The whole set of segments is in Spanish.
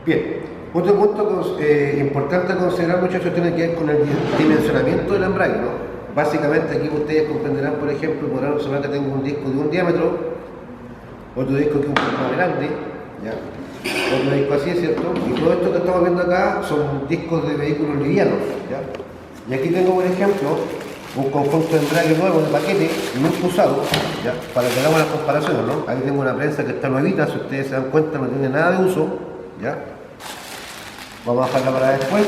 Bien, otro punto importante a considerar, muchachos, tiene que ver con el dimensionamiento del embrague, ¿no? Básicamente aquí ustedes comprenderán, por ejemplo, podrán observar que tengo un disco de un diámetro, otro disco que es un poco más grande, ¿ya? Otro disco así, ¿cierto? Y todo esto que estamos viendo acá son discos de vehículos livianos, ¿ya? Y aquí tengo, por ejemplo, un conjunto de embrague nuevo de paquete, nunca usado, ¿ya? Para que hagamos las comparaciones, ¿no? Aquí tengo una prensa que está nuevita, si ustedes se dan cuenta no tiene nada de uso, ¿ya? Vamos a dejarla para después.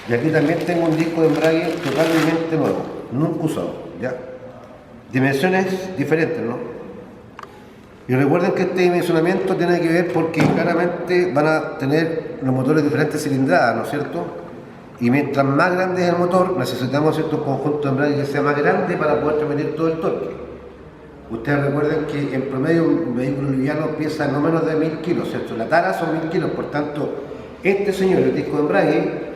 Y aquí también tengo un disco de embrague totalmente nuevo, nunca usado, ¿ya? Dimensiones diferentes, ¿no? Y recuerden que este dimensionamiento tiene que ver porque claramente van a tener los motores diferentes cilindradas, ¿no es cierto? Y mientras más grande es el motor, necesitamos cierto conjunto de embrague que sea más grande para poder transmitir todo el torque. Ustedes recuerden que en promedio un vehículo liviano pesa no menos de 1000 kilos, ¿cierto? La tara son 1000 kilos, por tanto, este señor, el disco de embrague,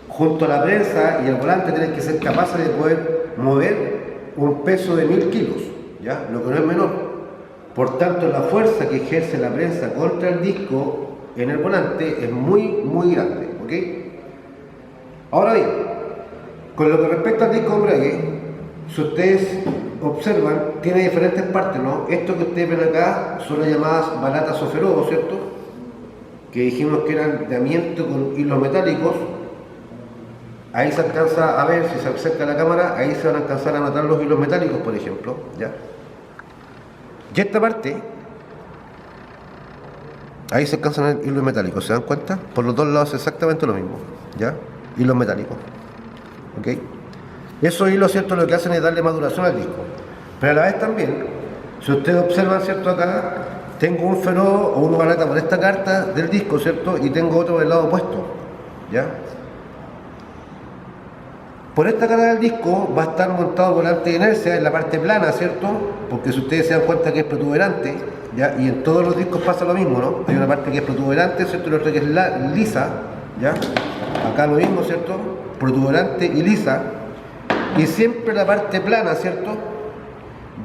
junto a la prensa y el volante, tienen que ser capaces de poder mover un peso de 1000 kilos, ¿ya? Lo que no es menor. Por tanto, la fuerza que ejerce la prensa contra el disco en el volante es muy grande, ¿ok? Ahora bien, con lo que respecta al disco de embrague, si ustedes observan, tiene diferentes partes, ¿no? Esto que ustedes ven acá son las llamadas balatas o ferodos, ¿cierto? Que dijimos que eran de amianto con hilos metálicos. Ahí se alcanza a ver, si se acerca la cámara, ahí se van a alcanzar a notar los hilos metálicos, por ejemplo, ¿ya? Y esta parte, ahí se alcanzan a ver hilos metálicos, ¿se dan cuenta? Por los dos lados es exactamente lo mismo, ¿ya? Hilos metálicos, ¿ok? Esos hilos, ¿cierto? Lo que hacen es darle maduración al disco. Pero a la vez también, si ustedes observan, ¿cierto? Acá tengo un ferodo o una balata por esta carta del disco, ¿cierto? Y tengo otro del lado opuesto, ¿ya? Por esta cara del disco va a estar montado volante de inercia en la parte plana, ¿cierto? Porque si ustedes se dan cuenta que es protuberante, ¿ya? Y en todos los discos pasa lo mismo, ¿no? Hay una parte que es protuberante, ¿cierto? Y la otra que es lisa, ¿ya? Acá lo mismo, ¿cierto? Protuberante y lisa. Y siempre la parte plana, ¿cierto?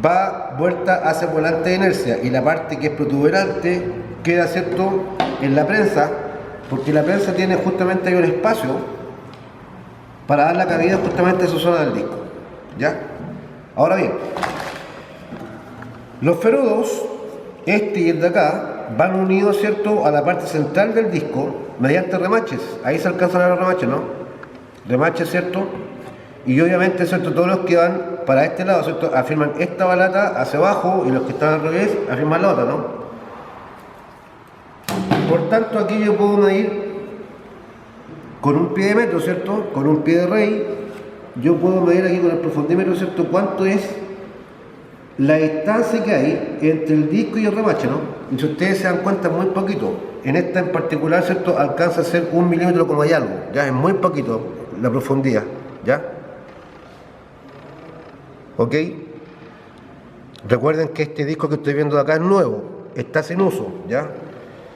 Va vuelta hacia el volante de inercia. Y la parte que es protuberante queda, ¿cierto? En la prensa, porque la prensa tiene justamente ahí un espacio para dar la cabida justamente a esa zona del disco, ¿ya? Ahora bien, los ferodos, este y el de acá, van unidos, ¿cierto?, a la parte central del disco mediante remaches. Ahí se alcanzan a ver los remaches, ¿no? Remaches, ¿cierto? Y obviamente, ¿cierto?, todos los que van para este lado, ¿cierto?, afirman esta balata hacia abajo y los que están al revés afirman la otra, ¿no? Por tanto, aquí yo puedo medir con un pie de metro, ¿cierto? Con un pie de rey, yo puedo medir aquí con el profundímetro, ¿cierto? Cuánto es la distancia que hay entre el disco y el remache, ¿no? Y si ustedes se dan cuenta, muy poquito. En esta en particular, ¿cierto? Alcanza a ser 1 milímetro como hay algo, ya es muy poquito la profundidad, ¿ya? ¿Ok? Recuerden que este disco que estoy viendo de acá es nuevo, está sin uso, ¿ya?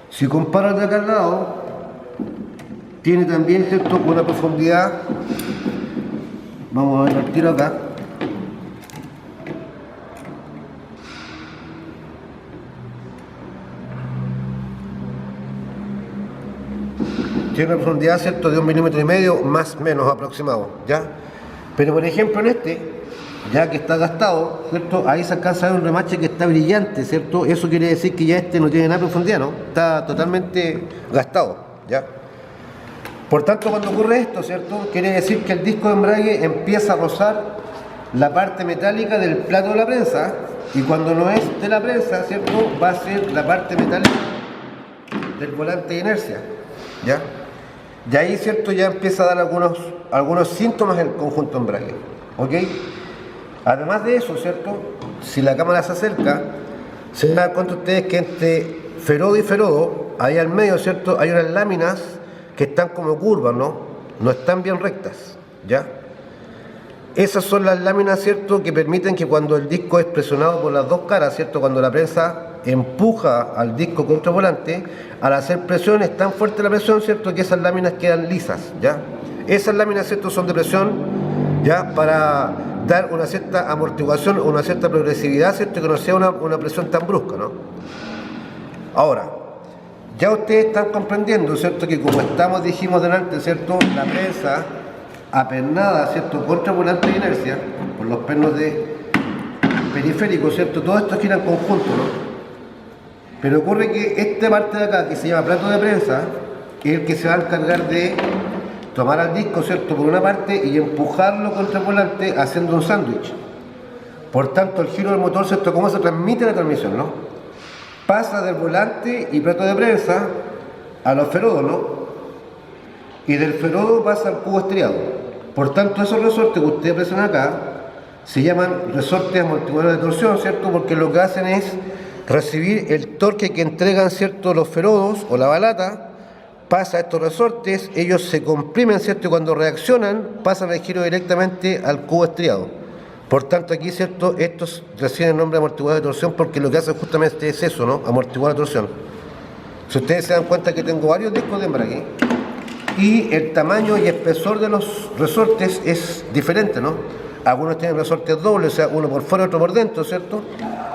Si comparo el de acá al lado, tiene también, ¿cierto?, una profundidad, vamos a ver el tiro acá, tiene una profundidad, ¿cierto?, de 1,5 milímetros, más o menos aproximado, ¿ya? Pero por ejemplo en este, ya que está gastado, ¿cierto?, ahí se alcanza a ver un remache que está brillante, ¿cierto? Eso quiere decir que ya este no tiene nada de profundidad, ¿no? Está totalmente gastado, ¿ya? Por tanto, cuando ocurre esto, ¿cierto?, quiere decir que el disco de embrague empieza a rozar la parte metálica del plato de la prensa, y cuando no es de la prensa, ¿cierto?, va a ser la parte metálica del volante de inercia, ¿ya? Y ahí, ¿cierto?, ya empieza a dar algunos síntomas el conjunto embrague, ¿ok? Además de eso, ¿cierto?, si la cámara se acerca, se dan cuenta ustedes que entre ferodo y ferodo, ahí al medio, ¿cierto?, hay unas láminas que están como curvas, ¿no? No están bien rectas, ¿ya? Esas son las láminas, ¿cierto?, que permiten que cuando el disco es presionado por las dos caras, ¿cierto?, cuando la prensa empuja al disco contra el volante, al hacer presión es tan fuerte la presión, ¿cierto?, que esas láminas quedan lisas, ¿ya? Esas láminas, ¿cierto?, son de presión, ¿ya?, para dar una cierta amortiguación, una cierta progresividad, ¿cierto?, que no sea una presión tan brusca, ¿no? Ahora, Ya ustedes están comprendiendo, ¿cierto? Que como dijimos delante, ¿cierto? La prensa apernada, ¿cierto? Contra volante de inercia, por los pernos de periférico, ¿cierto? Todo esto gira en conjunto, ¿no? Pero ocurre que esta parte de acá, que se llama plato de prensa, es el que se va a encargar de tomar al disco, ¿cierto? Por una parte y empujarlo contra el volante haciendo un sándwich. Por tanto, el giro del motor, ¿cierto? ¿Cómo se transmite la transmisión, no? Pasa del volante y plato de prensa a los ferodos, ¿no? Y del ferodo pasa al cubo estriado. Por tanto, esos resortes que ustedes aprecian acá se llaman resortes amortiguadores de torsión, ¿cierto? Porque lo que hacen es recibir el torque que entregan, ¿cierto?, los ferodos o la balata, pasa a estos resortes, ellos se comprimen, ¿cierto?, y cuando reaccionan pasan el giro directamente al cubo estriado. Por tanto, aquí, ¿cierto?, estos reciben el nombre de amortiguador de torsión porque lo que hacen justamente es eso, ¿no?, amortiguador de torsión. Si ustedes se dan cuenta que tengo varios discos de embrague y el tamaño y espesor de los resortes es diferente, ¿no? Algunos tienen resortes dobles, o sea, uno por fuera y otro por dentro, ¿cierto?,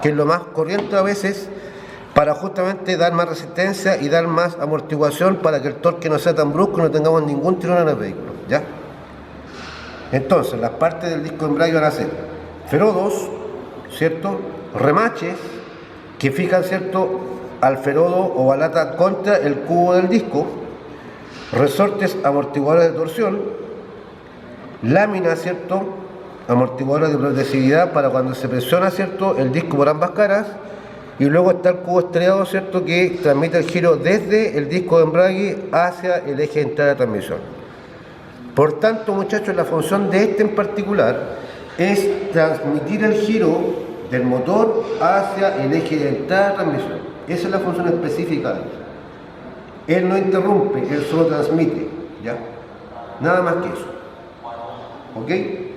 que es lo más corriente a veces, para justamente dar más resistencia y dar más amortiguación para que el torque no sea tan brusco y no tengamos ningún tirón en el vehículo, ¿ya? Entonces, las partes del disco de embrague van a ser ferodos, ¿cierto?, remaches que fijan, ¿cierto?, al ferodo o balata contra el cubo del disco, resortes amortiguadores de torsión, láminas, ¿cierto?, amortiguadores de progresividad para cuando se presiona, ¿cierto?, el disco por ambas caras, y luego está el cubo estriado, ¿cierto?, que transmite el giro desde el disco de embrague hacia el eje de entrada de transmisión. Por tanto, muchachos, la función de este en particular es transmitir el giro del motor hacia el eje de entrada de transmisión. Esa es la función específica de él. Él no interrumpe, él solo transmite, ¿ya? Nada más que eso. ¿Ok?